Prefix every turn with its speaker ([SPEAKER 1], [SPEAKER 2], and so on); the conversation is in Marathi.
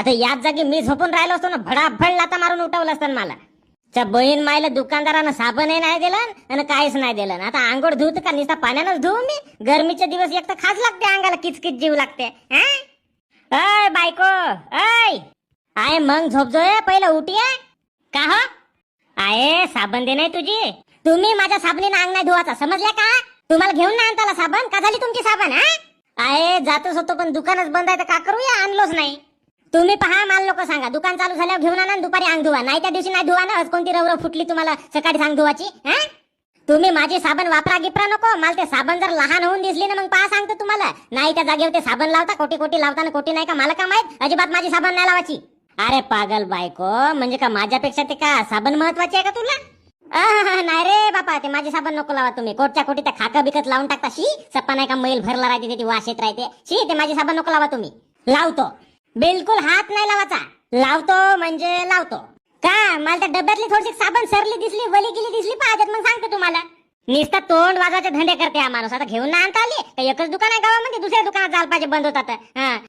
[SPEAKER 1] आता याच जागी मी झोपून राहिलो असतो ना, भडाभड लाता मारून उठवलं असतं मला. त्या बहीण मायला दुकानदारानं साबणही नाही दिलं आणि काहीच नाही दिलं. आता आंघोळ धुत का नुसता पाण्यानंच धुवू मी? गरमीचे दिवस एक तर खाज लागते अंगाला, किचकिच जीव लागते. अय बायको, अय आय मग झोपजोय, पहिलं उठीये का हो? आहे साबण दे नाही तुझी. तुम्ही माझ्या साबणीनं अंग नाही धुवाचा, समजल्या का? तुम्हाला घेऊन नाही आणताला साबण, का झाली तुमची साबण? आहे जातच होतो पण दुकानच बंद आहे तर का करूया, आणलोच नाही. तुम्ही पहा, मला लोक सांगा, दुकान चालू झाल्यावर घेऊन आणा दुपारी अंग धुवा, नाही त्या दिवशी नाही धुवा ना. कोणती रवरव फुटली तुम्हाला सकाळी अंग धुवाची? तुम्ही माझी साबण वापरा गिपरा नको. मला ते साबण जर लहान होऊन दिसली ना, मग पहा सांगतो तुम्हाला. नाही त्या जागेवर ते साबण लावता, कोटी कोटी लावता ना कोटी नाही का, मला का माहित. अजिबात माझी साबण नाही लावायची. अरे पागल बायको, म्हणजे का माझ्यापेक्षा ते का साबण महत्वाची आहे का तुला? नाही रे बापा, ते माझी साबण नको लावा तुम्ही. कोटच्या कोटी त्या खाका बिकत लावून टाकता. शी सप्पा नाही का मैल भरला राहते, त्याची वास येत राहते. शी ते माझी साबण नको लावा तुम्ही. लावतो, बिलकुल हात नाही लावायचा. लावतो म्हणजे लावतो का? मला त्या डब्यातली थोडीशी साबण सरली दिसली, वली गेली दिसली पाहिजेत, मग सांगतो तुम्हाला. नुसता तोंड वाजाचे धंदे करते हा माणूस. आता घेऊन ना आणता आली, एकच दुकान आहे गावामध्ये, दुसऱ्या दुकानात जायला पाहिजे बंद होतात.